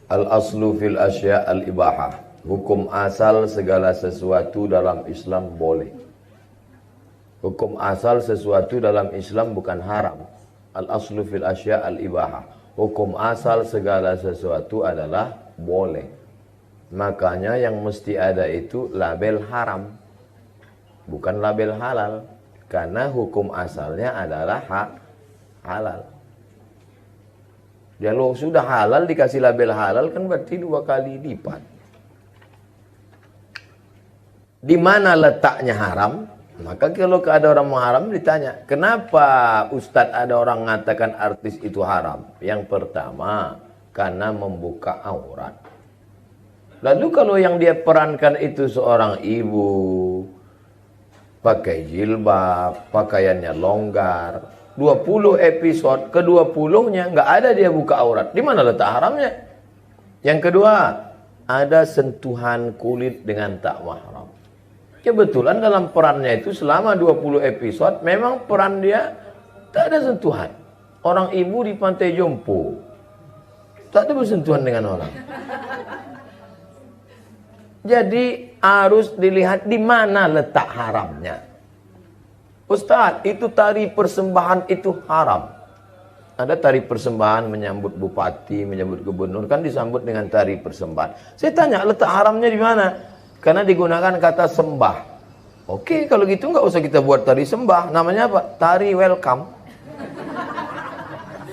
Al-aslu fil asya' al-ibahah. Hukum asal segala sesuatu dalam Islam boleh. Hukum asal sesuatu dalam Islam bukan haram. Al-aslu fil asya' al-ibahah. Hukum asal segala sesuatu adalah boleh. Makanya yang mesti ada itu label haram, bukan label halal. Karena hukum asalnya adalah halal. Kalau sudah halal dikasih label halal kan berarti 2 kali lipat. Di mana letaknya haram? Maka kalau ada orang haram ditanya, kenapa Ustadz ada orang mengatakan artis itu haram? Yang pertama, karena membuka aurat. Lalu kalau yang dia perankan itu seorang ibu, pakai jilbab, pakaiannya longgar, 20 episode, ke-20-nya nggak ada dia buka aurat. Di mana letak haramnya? Yang kedua, ada sentuhan kulit dengan tak mahram. Kebetulan dalam perannya itu selama 20 episode memang peran dia tak ada sentuhan. Orang ibu di Pantai Jompo tak ada bersentuhan dengan orang. Jadi harus dilihat di mana letak haramnya. Ustaz, itu tari persembahan itu haram. Ada tari persembahan menyambut bupati, menyambut gubernur, kan disambut dengan tari persembahan. Saya tanya, letak haramnya di mana? Karena digunakan kata sembah. Oke, kalau gitu nggak usah kita buat tari sembah. Namanya apa? Tari welcome.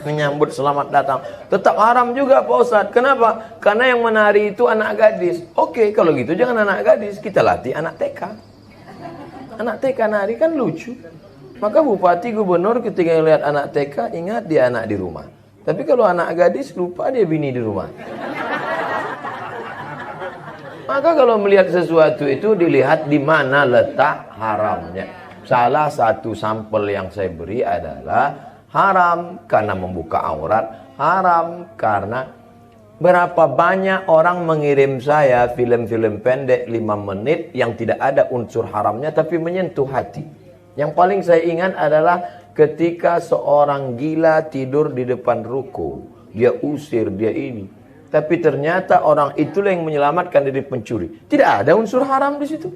Menyambut selamat datang. Tetap haram juga Pak Ustadz. Kenapa? Karena yang menari itu anak gadis. Oke, kalau gitu jangan anak gadis. Kita latih anak TK. Anak TK nari kan lucu. Maka bupati, gubernur ketika lihat anak TK, ingat dia anak di rumah. Tapi kalau anak gadis, lupa dia bini di rumah. Maka kalau melihat sesuatu itu dilihat di mana letak haramnya. Salah satu sampel yang saya beri adalah haram karena membuka aurat, haram karena berapa banyak orang mengirim saya film-film pendek 5 menit yang tidak ada unsur haramnya tapi menyentuh hati. Yang paling saya ingat adalah ketika seorang gila tidur di depan ruko. Dia usir, dia ini. Tapi ternyata orang itulah yang menyelamatkan dari pencuri. Tidak ada unsur haram di situ.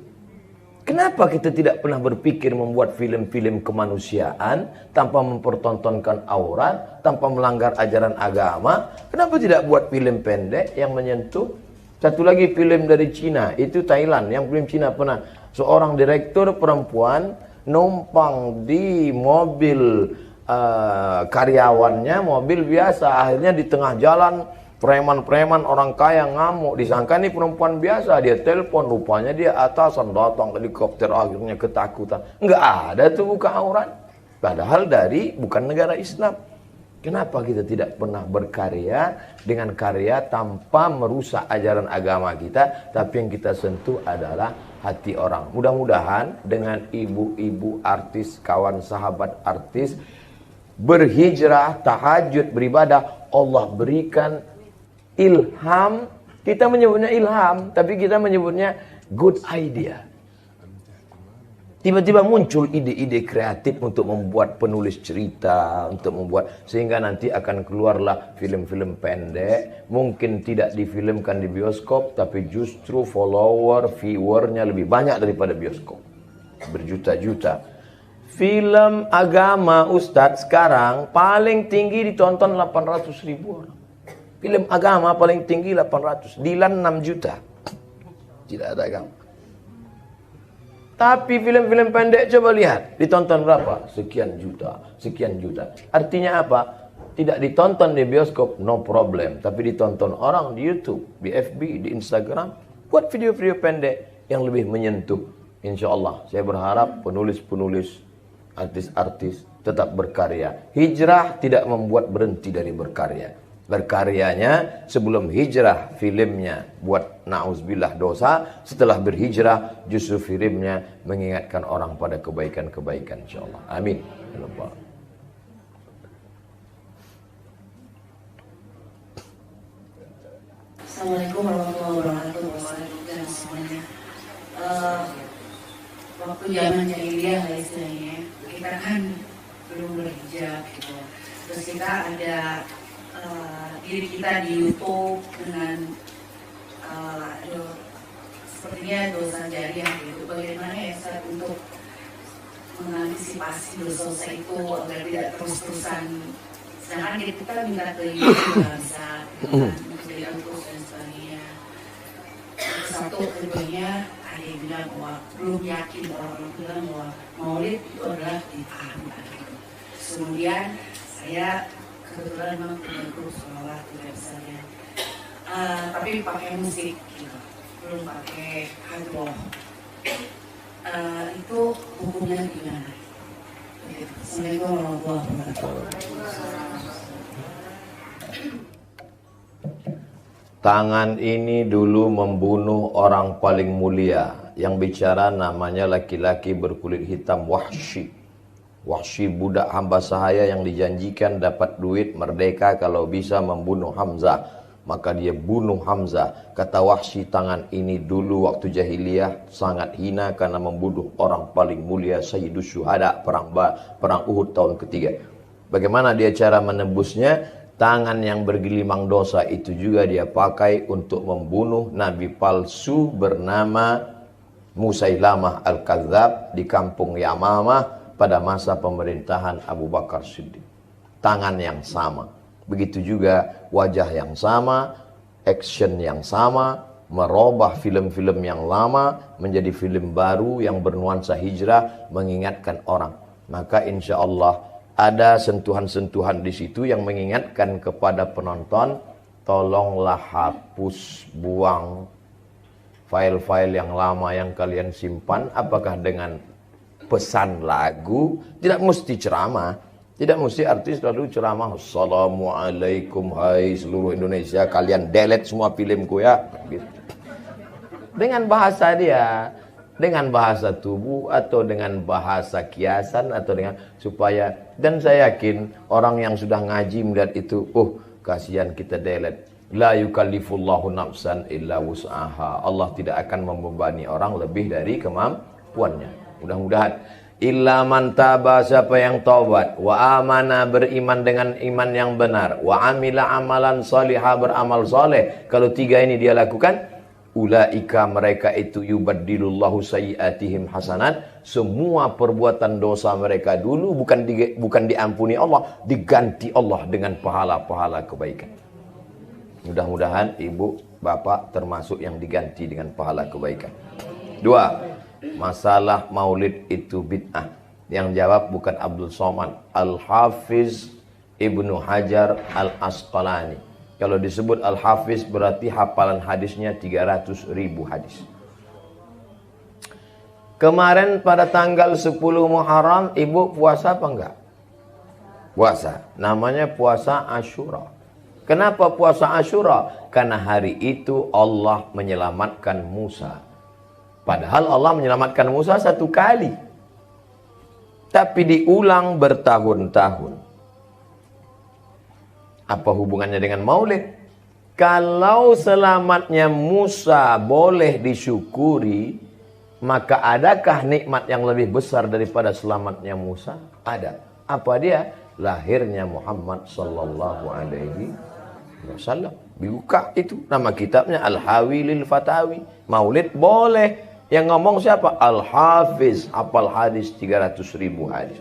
Kenapa kita tidak pernah berpikir membuat film-film kemanusiaan tanpa mempertontonkan aurat, tanpa melanggar ajaran agama? Kenapa tidak buat film pendek yang menyentuh? Satu lagi film dari Cina, itu Thailand, yang film Cina pernah. Seorang direktur perempuan numpang di mobil karyawannya, mobil biasa. Akhirnya di tengah jalan, preman-preman orang kaya ngamuk, disangka ini perempuan biasa, dia telepon, rupanya dia atasan, datang helikopter, akhirnya ketakutan. Enggak ada tuh buka aurat. Padahal dari bukan negara Islam. Kenapa kita tidak pernah berkarya dengan karya tanpa merusak ajaran agama kita, tapi yang kita sentuh adalah hati orang. Mudah-mudahan dengan ibu-ibu artis, kawan sahabat artis, berhijrah, tahajud, beribadah, Allah berikan ilham. Kita menyebutnya ilham, tapi kita menyebutnya good idea. Tiba-tiba muncul ide-ide kreatif untuk membuat penulis cerita, untuk membuat, sehingga nanti akan keluarlah film-film pendek. Mungkin tidak difilmkan di bioskop, tapi justru follower, viewernya lebih banyak daripada bioskop. Berjuta-juta. Film agama Ustadz sekarang paling tinggi ditonton 800.000 orang. Film agama paling tinggi 800. Dilan 6 juta. Tidak ada agama. Tapi film-film pendek coba lihat. Ditonton berapa? Sekian juta. Sekian juta. Artinya apa? Tidak ditonton di bioskop, no problem. Tapi ditonton orang di YouTube, di FB, di Instagram. Buat video-video pendek yang lebih menyentuh. Insya Allah. Saya berharap penulis-penulis, artis-artis tetap berkarya. Hijrah tidak membuat berhenti dari berkarya. Berkaryanya sebelum hijrah filmnya buat na'udzubillah dosa. Setelah berhijrah justru filmnya mengingatkan orang pada kebaikan-kebaikan insyaallah. Amin. Assalamualaikum warahmatullahi wabarakatuh. Wassalamualaikum semuanya. Waktu zaman jahiliyah lah istilahnya, kita kan belum berhijab gitu. Terus kita ada diri kita di YouTube dengan sepertinya dosa jariah gitu. Bagaimana ya Ustaz untuk mengantisipasi dosa itu agar tidak terus-terusan, sedangkan kita minta ke YouTube nggak bisa menjadi terus dan sebagainya. Satu, keduanya ada yang bilang bahwa belum yakin, orang bilang bahwa maulid itu adalah bid'ah gitu. Kemudian saya kebetulan memang punya grup sholawat di website, tapi pakai musik gitu, belum pakai hadroh. Itu hukumnya gimana? Assalamualaikum warahmatullahi wabarakatuh. Tangan ini dulu membunuh orang paling mulia. Yang bicara namanya laki-laki berkulit hitam Wahsy. Wahsy budak hamba sahaya yang dijanjikan dapat duit merdeka kalau bisa membunuh Hamzah. Maka dia bunuh Hamzah. Kata Wahsy, tangan ini dulu waktu jahiliyah sangat hina karena membunuh orang paling mulia, Sayyidus Syuhada, perang Uhud tahun ketiga. Bagaimana dia cara menebusnya? Tangan yang bergelimang dosa itu juga dia pakai untuk membunuh nabi palsu bernama Musailamah Al-Kadzab di kampung Yamamah pada masa pemerintahan Abu Bakar Siddiq. Tangan yang sama. Begitu juga wajah yang sama, action yang sama, merubah film-film yang lama menjadi film baru yang bernuansa hijrah, mengingatkan orang. Maka insya Allah ada sentuhan-sentuhan di situ yang mengingatkan kepada penonton, tolonglah hapus, buang file-file yang lama yang kalian simpan. Apakah dengan pesan lagu? Tidak mesti ceramah, tidak mesti artis lalu ceramah, Assalamualaikum hai seluruh Indonesia, kalian delete semua filmku ya gitu. Dengan bahasa dia, dengan bahasa tubuh atau dengan bahasa kiasan atau dengan supaya, dan saya yakin orang yang sudah ngaji melihat itu, kasihan kita delete. La yukallifullahu nafsan illa wus'aha. Allah tidak akan membebani orang lebih dari kemampuannya. Mudah-mudahan illa man taba, siapa yang taubat, wa amana, beriman dengan iman yang benar, wa amila amalan salihah, beramal saleh. Kalau tiga ini dia lakukan, ulaika, mereka itu yubaddilullahu sayyiatihim hasanat. Semua perbuatan dosa mereka dulu bukan diampuni Allah, diganti Allah dengan pahala-pahala kebaikan. Mudah-mudahan ibu bapak termasuk yang diganti dengan pahala kebaikan. Dua, masalah maulid itu bid'ah. Yang jawab bukan Abdul Somad, Al-Hafiz Ibnu Hajar Al-Asqalani. Kalau disebut Al-Hafiz berarti hafalan hadisnya 300.000 hadis. Kemarin pada tanggal 10 Muharram, ibu puasa apa enggak? Puasa. Namanya puasa Asyura. Kenapa puasa Asyura? Karena hari itu Allah menyelamatkan Musa. Padahal Allah menyelamatkan Musa satu kali. Tapi diulang bertahun-tahun. Apa hubungannya dengan maulid? Kalau selamatnya Musa boleh disyukuri, maka adakah nikmat yang lebih besar daripada selamatnya Musa? Ada. Apa dia? Lahirnya Muhammad sallallahu alaihi wasallam. Buka itu nama kitabnya Al-Hawi lil Fatawi. Maulid boleh. Yang ngomong siapa? Al-Hafiz, hafal hadis 300.000 hadis.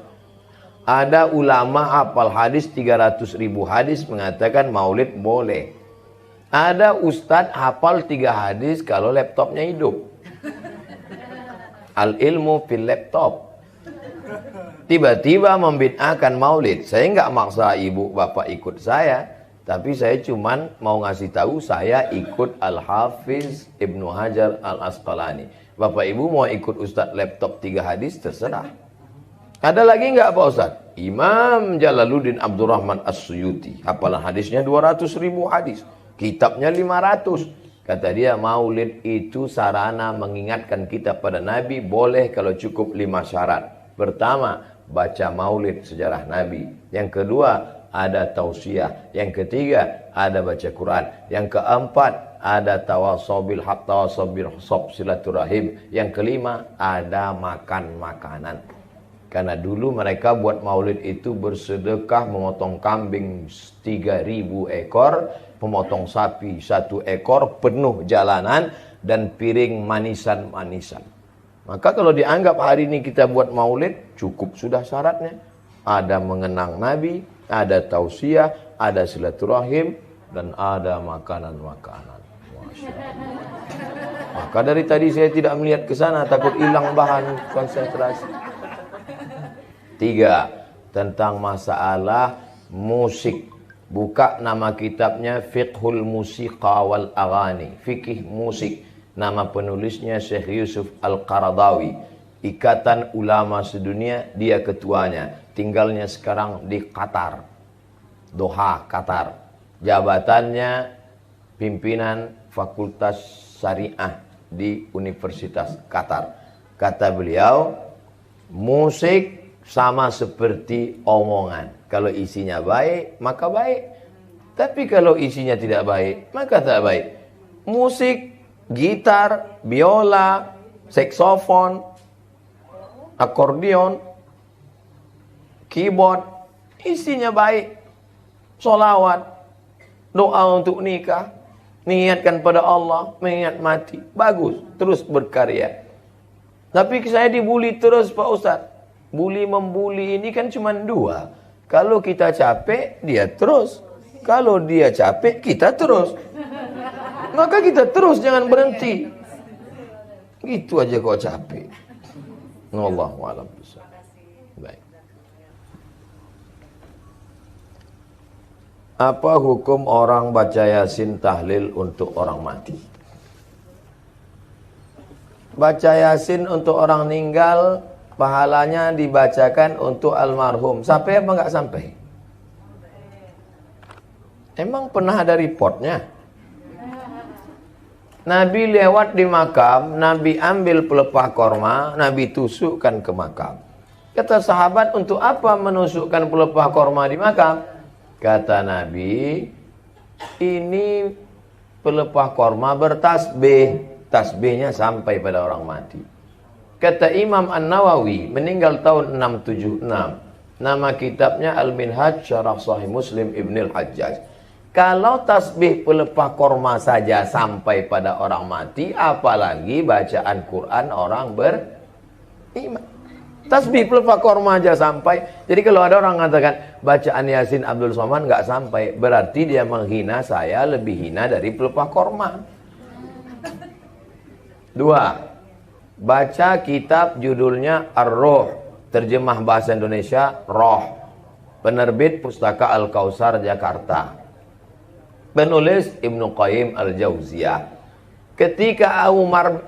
Ada ulama hafal hadis 300.000 hadis mengatakan maulid boleh. Ada ustadz hafal 3 hadis kalau laptopnya hidup. Al ilmu fil laptop. Tiba-tiba membid'ahkan maulid. Saya nggak maksa ibu bapak ikut saya, tapi saya cuman mau ngasih tahu saya ikut Al-Hafiz Ibnu Hajar Al-Asqalani. Bapak ibu mau ikut ustadz laptop 3 hadis terserah. Ada lagi nggak Pak Ustaz? Imam Jalaluddin Abdurrahman As-Suyuti. Hafalan hadisnya 200.000 hadis. Kitabnya 500. Kata dia maulid itu sarana mengingatkan kita pada Nabi. Boleh kalau cukup 5 syarat. Pertama, baca maulid sejarah Nabi. Yang kedua, ada tausiah. Yang ketiga, ada baca Quran. Yang keempat, ada tawasobil haq, tawasobil sob silaturahim. Yang kelima, ada makan makanan. Karena dulu mereka buat maulid itu bersedekah memotong kambing 3.000 ekor, memotong sapi 1 ekor, penuh jalanan, dan piring manisan-manisan. Maka kalau dianggap hari ini kita buat maulid, cukup sudah syaratnya. Ada mengenang Nabi, ada tausiah, ada silaturahim, dan ada makanan-makanan. Masya Allah. Maka dari tadi saya tidak melihat ke sana, takut hilang bahan konsentrasi. 3. Tentang masalah musik. Buka nama kitabnya Fiqhul Musiqa wal Aghani. Fikih musik. Nama penulisnya Syekh Yusuf Al-Qaradawi. Ikatan Ulama Sedunia, dia ketuanya. Tinggalnya sekarang di Qatar. Doha, Qatar. Jabatannya pimpinan Fakultas Syariah di Universitas Qatar. Kata beliau, musik sama seperti omongan. Kalau isinya baik, maka baik. Tapi kalau isinya tidak baik, maka tak baik. Musik, gitar, biola, saksofon, akordeon, keyboard, isinya baik. Solawat, doa untuk nikah, niatkan pada Allah, mengingat mati. Bagus, terus berkarya. Tapi saya dibully terus Pak Ustadz. Bully membuli ini kan cuma 2. Kalau kita capek, dia terus. Kalau dia capek, kita terus. Maka kita terus, jangan berhenti. Gitu aja kok capek. Wallahu a'lam bishawab. Baik. Apa hukum orang baca Yasin tahlil untuk orang mati? Baca Yasin untuk orang meninggal, pahalanya dibacakan untuk almarhum. Sampai apa enggak sampai? Emang pernah ada reportnya? Nabi lewat di makam, Nabi ambil pelepah korma, Nabi tusukkan ke makam. Kata sahabat, untuk apa menusukkan pelepah korma di makam? Kata Nabi, ini pelepah korma bertasbih. Tasbihnya sampai pada orang mati. Kata Imam An-Nawawi, meninggal tahun 676. Nama kitabnya Al-Minhaj Syarah Sahih Muslim Ibn Al-Hajjaj. Kalau tasbih pelepah korma saja sampai pada orang mati, apalagi bacaan Quran orang beriman. Tasbih pelepah korma aja sampai. Jadi kalau ada orang mengatakan bacaan Yasin Abdul Somad nggak sampai, berarti dia menghina saya lebih hina dari pelepah korma. 2. Baca kitab judulnya Ar-Ruh, terjemah bahasa Indonesia Roh, penerbit Pustaka Al-Kausar Jakarta, penulis Ibnu Qayyim Al-Jauziyah. Ketika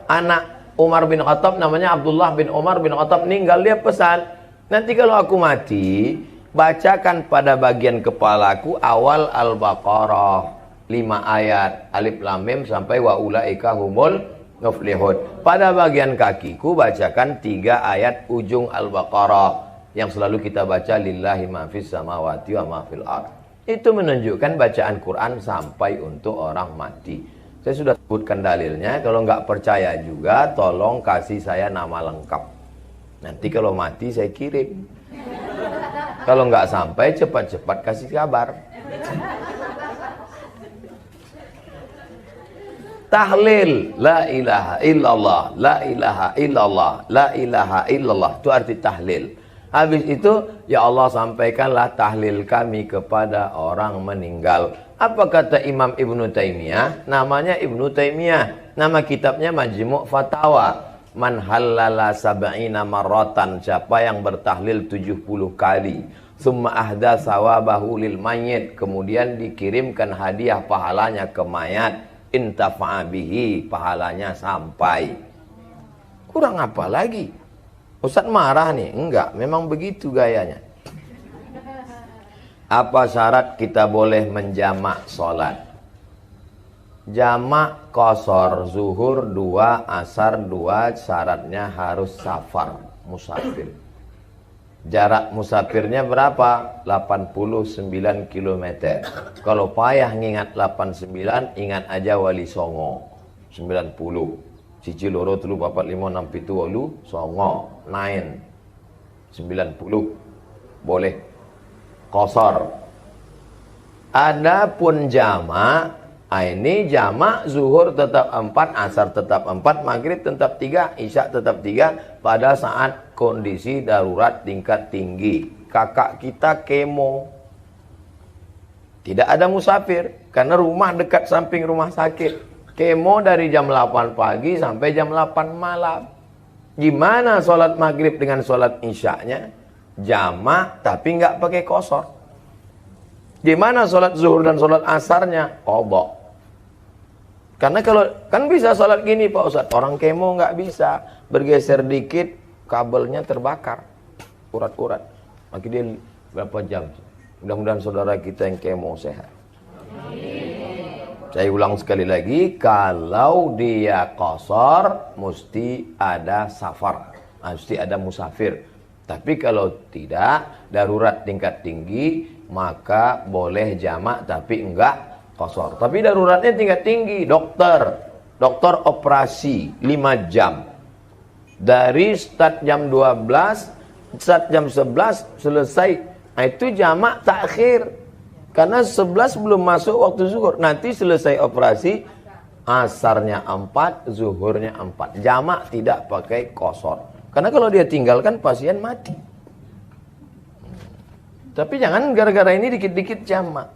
anak Umar bin Khattab, namanya Abdullah bin Umar bin Khattab, meninggal, dia pesan, nanti kalau aku mati, bacakan pada bagian kepalaku awal Al-Baqarah 5 ayat, alif lam mim sampai wa ulaika humul muflihun. Pada bagian kakiku bacakan 3 ayat ujung Al-Baqarah yang selalu kita baca, lillahi ma fis samawati wa ma fil ard. Itu menunjukkan bacaan Quran sampai untuk orang mati. Saya sudah sebutkan dalilnya. Kalau nggak percaya juga, tolong kasih saya nama lengkap. Nanti kalau mati saya kirim. Kalau nggak sampai, cepat-cepat kasih kabar. Tahlil, la ilaha illallah, la ilaha illallah, la ilaha illallah. Itu arti tahlil. Habis itu, ya Allah sampaikanlah tahlil kami kepada orang meninggal. Apa kata Imam Ibnu Taimiyah? Namanya Ibnu Taimiyah. Nama kitabnya Majmu' Fatawa. Man halala sab'ina marratan. Siapa yang bertahlil 70 kali. Summa ahda sawabahu lil mayyit. Kemudian dikirimkan hadiah pahalanya ke mayat. Intafa'a bihi, pahalanya sampai. Kurang apa lagi? Ustaz marah nih? Enggak, memang begitu gayanya. Apa syarat kita boleh menjamak sholat? Jamak qashar, zuhur 2, asar 2, syaratnya harus safar, musafir. Jarak musafirnya berapa? 89 km. Kalau payah ngingat 89, ingat aja Wali Songo 90. Cici loro telu papat lima enam pitu wolu songo 9. 90 boleh qasar. Adapun jamak, ini jamak zuhur tetap 4, asar tetap 4, maghrib tetap 3, isya tetap 3 pada saat kondisi darurat tingkat tinggi. Kakak kita kemo, tidak ada musafir karena rumah dekat samping rumah sakit. Kemo dari jam 8 pagi sampai jam 8 malam. Gimana sholat maghrib dengan sholat isyaknya? Jamak tapi nggak pakai qasar. Gimana sholat zuhur dan sholat asarnya? Qadha. Karena kalau kan bisa sholat gini Pak Ustadz, orang kemo nggak bisa, bergeser dikit kabelnya terbakar, urat-urat. Maka dia berapa jam? Mudah-mudahan saudara kita yang kemo sehat. Saya ulang sekali lagi, kalau dia qasar mesti ada safar, mesti ada musafir. Tapi kalau tidak, darurat tingkat tinggi, maka boleh jamak tapi enggak qasar. Tapi daruratnya tingkat tinggi, dokter operasi 5 jam. Dari start jam 12, start jam 11 selesai. Nah, itu jamak takhir. Karena 11 belum masuk waktu zuhur. Nanti selesai operasi, asarnya 4, zuhurnya 4. Jamak tidak pakai qasar. Karena kalau dia tinggalkan pasien mati. Tapi jangan gara-gara ini dikit-dikit jamak.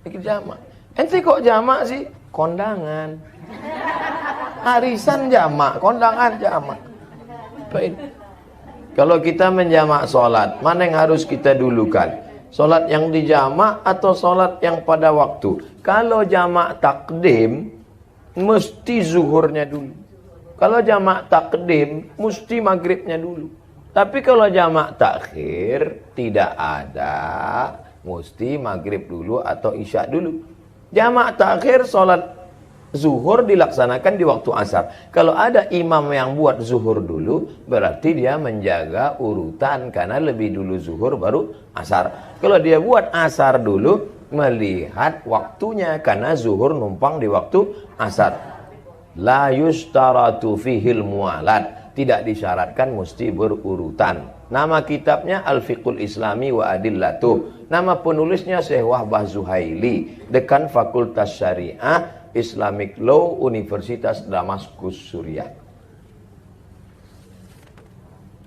Dikit jamak. Ente kok jamak sih? Kondangan. Arisan jamak, kondangan jamak. Kalau kita menjamak sholat, mana yang harus kita dulukan? Sholat yang dijamak atau sholat yang pada waktu? Kalau jamak takdim, mesti zuhurnya dulu. Kalau jamak takdim, mesti maghribnya dulu. Tapi kalau jamak takhir, tidak ada, mesti maghrib dulu atau isya dulu. Jamak takhir, sholat zuhur dilaksanakan di waktu asar. Kalau ada imam yang buat zuhur dulu, berarti dia menjaga urutan, karena lebih dulu zuhur baru asar. Kalau dia buat asar dulu, melihat waktunya, karena zuhur numpang di waktu asar. La yustaratu fihil mualat, tidak disyaratkan mesti berurutan. Nama kitabnya Al-Fiqhul Islami wa Adillatuh. Nama penulisnya Syekh Wahbah Zuhaili, Dekan Fakultas Syariah Islamic Law, Universitas Damaskus, Suriah.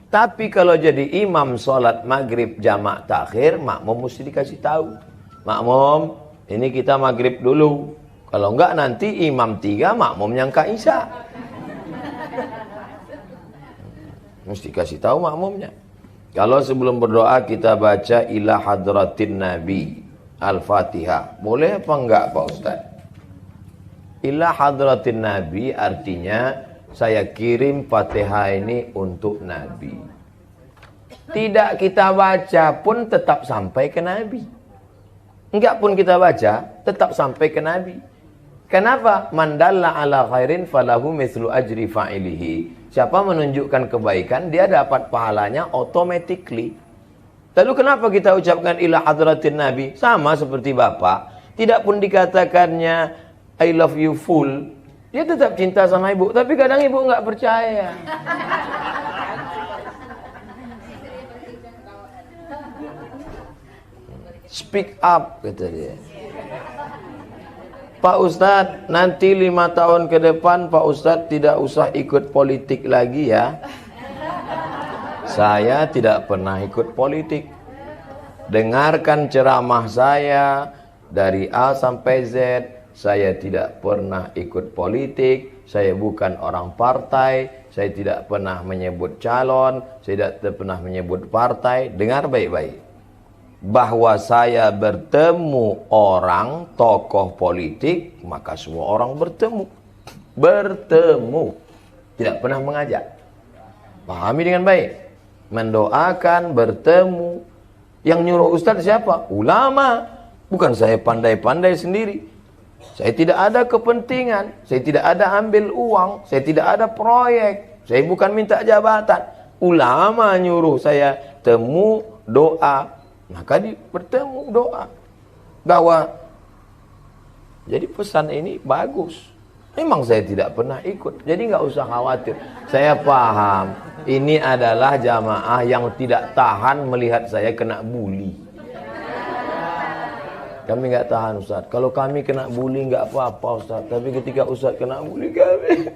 Tapi kalau jadi imam sholat maghrib jamak takhir, makmum mesti dikasih tahu. Makmum, ini kita maghrib dulu. Kalau enggak nanti imam 3, makmum yang isya. Mesti kasih tahu makmumnya. Kalau sebelum berdoa kita baca ila hadratin Nabi Al-Fatihah. Boleh apa enggak Pak Ustaz? Ila hadratin Nabi artinya saya kirim Fatihah ini untuk Nabi. Tidak kita baca pun tetap sampai ke Nabi. Enggak pun kita baca tetap sampai ke Nabi. Kenapa? Mandalla ala khairin falahu mithlu ajri fa'ilihi. Siapa menunjukkan kebaikan, dia dapat pahalanya automatically. Lalu kenapa kita ucapkan ila hadratin Nabi? Sama seperti Bapak. Tidak pun dikatakannya I love you full. Dia tetap cinta sama ibu. Tapi kadang ibu nggak percaya. Speak up, kata dia. Pak Ustadz, nanti 5 tahun ke depan Pak Ustadz tidak usah ikut politik lagi ya. Saya tidak pernah ikut politik. Dengarkan ceramah saya dari A sampai Z. Saya tidak pernah ikut politik. Saya bukan orang partai. Saya tidak pernah menyebut calon. Saya tidak pernah menyebut partai. Dengar baik-baik. Bahwa saya bertemu orang tokoh politik, maka semua orang bertemu. Bertemu. Tidak pernah mengajak. Pahami dengan baik. Mendoakan, bertemu. Yang nyuruh ustadz siapa? Ulama. Bukan saya pandai-pandai sendiri. Saya tidak ada kepentingan. Saya tidak ada ambil uang. Saya tidak ada proyek. Saya bukan minta jabatan. Ulama nyuruh saya temu, doa. Maka bertemu doa. Bahwa jadi pesan ini bagus. Memang saya tidak pernah ikut. Jadi nggak usah khawatir. Saya paham. Ini adalah jamaah yang tidak tahan melihat saya kena bully. Kami nggak tahan Ustaz. Kalau kami kena bully nggak apa-apa Ustaz. Tapi ketika Ustaz kena bully kami.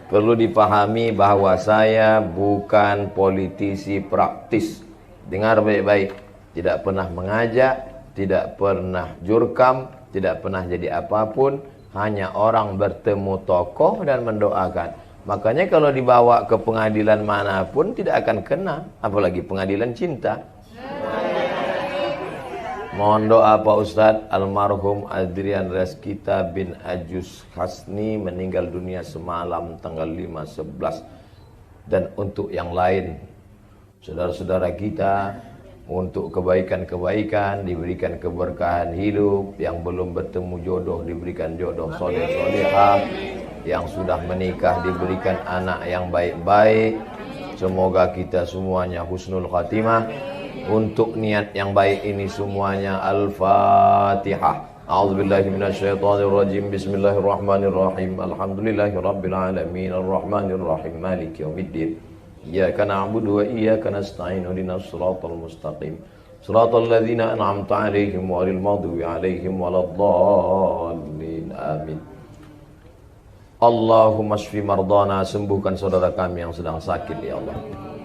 Perlu dipahami bahwa saya bukan politisi praktis. Dengar baik-baik. Tidak pernah mengajak, tidak pernah jurkam, tidak pernah jadi apapun. Hanya orang bertemu tokoh dan mendoakan. Makanya kalau dibawa ke pengadilan manapun tidak akan kena. Apalagi pengadilan cinta. Mohon doa Pak Ustadz, almarhum Adrian Reskita bin Ajus Hasni meninggal dunia semalam tanggal 5/11. Dan untuk yang lain, saudara-saudara kita, untuk kebaikan-kebaikan, diberikan keberkahan hidup, yang belum bertemu jodoh diberikan jodoh soleh-solehah, yang sudah menikah diberikan anak yang baik-baik. Semoga kita semuanya husnul khatimah. Untuk niat yang baik ini semuanya Al-Fatihah. A'udzubillahi minasyaitonirrajim. Bismillahirrahmanirrahim. Alhamdulillahirabbil alamin arrahmanirrahim maliki yaumiddin. Iyyaka na'budu wa iyyaka nasta'in ihdinas siratal mustaqim. Siratal ladzina an'amta 'alaihim ghairil maghdubi 'alaihim waladdallin. Amin. Allahumma shfi mardana, sembuhkan saudara kami yang sedang sakit ya Allah.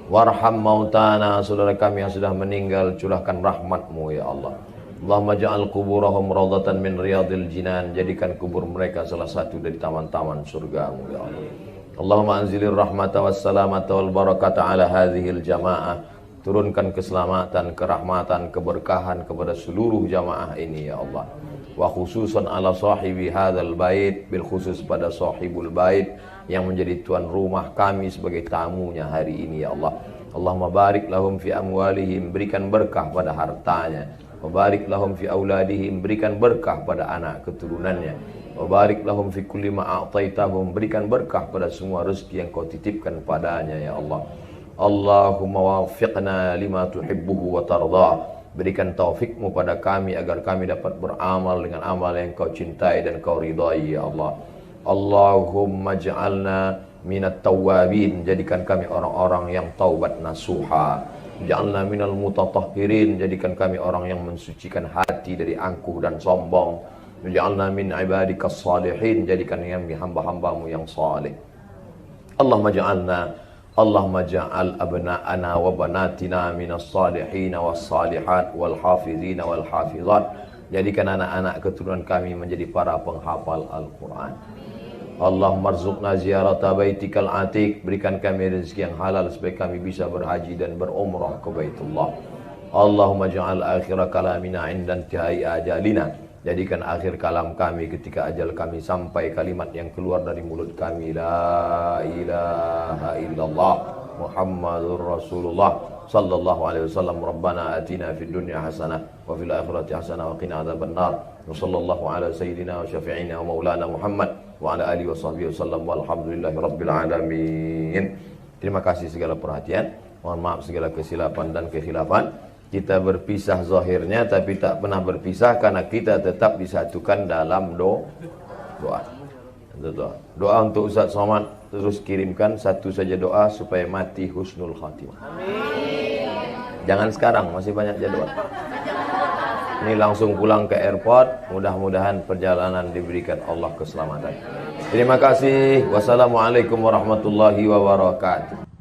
Warham mautana, saudara kami yang sudah meninggal, curahkan rahmatmu ya Allah. Allahumma ja'al kuburahum rawdatan min riyadil jinan, jadikan kubur mereka salah satu dari taman-taman surgamu ya Allah. Allahumma anzilir rahmata wassalamata wal barakata ala hadhil jamaah, turunkan keselamatan, kerahmatan, keberkahan kepada seluruh jamaah ini ya Allah. Wa khususan ala sahibi hadzal bait, bil khusus pada sahibul bait yang menjadi tuan rumah kami sebagai tamunya hari ini ya Allah. Allahumma barik lahum fi amwalihim, berikan berkah pada hartanya. Wa barik lahum fi auladihim, berikan berkah pada anak keturunannya. Wa barik lahum fi kulli ma a'taitahum, berikan berkah pada semua rezeki yang kau titipkan padanya ya Allah. Allahumma waffiqna lima tuhibbuhu wa tardah, berikan taufikmu pada kami agar kami dapat beramal dengan amal yang kau cintai dan kau ridai ya Allah. Allahumma ja'alna minat tawwabin, jadikan kami orang-orang yang taubat nasuha. Ja'alna minal mutatahhirin, jadikan kami orang yang mensucikan hati dari angkuh dan sombong. Ja'alna min ibadikas salihin, jadikan kami hamba-hambamu yang saleh. Allahumma ja'al abna'ana wa banatina minas salihin was salihat wal hafizin wal hafizat, jadikan anak-anak keturunan kami menjadi para penghafal Al-Quran. Allahumma rzuqna ziyarata baitikal atiq, berikan kami rezeki yang halal supaya kami bisa berhaji dan berumrah ke Baitullah. Allahumma ja'al akhira kalamina inda intihai ajalina, jadikan akhir kalam kami ketika ajal kami sampai kalimat yang keluar dari mulut kami, la ilaha illallah Muhammadur Rasulullah sallallahu alaihi wasallam. Rabbana atina fid dunya hasanah wa fil akhirati hasanah wa qina adzabannar. Wa sallallahu ala sayyidina wa syafi'ina wa maulana Muhammad wa ala alihi wa sahbihi wasallam walhamdulillahi rabbil alamin. Terima kasih segala perhatian. Mohon maaf segala kesilapan dan kekhilafan. Kita berpisah zahirnya tapi tak pernah berpisah karena kita tetap disatukan dalam doa. Doa untuk Ustaz Somad, terus kirimkan satu saja doa supaya mati husnul khatimah. Jangan sekarang, masih banyak jadwal. Ini langsung pulang ke airport. Mudah-mudahan perjalanan diberikan Allah keselamatan. Terima kasih. Wassalamualaikum warahmatullahi wabarakatuh.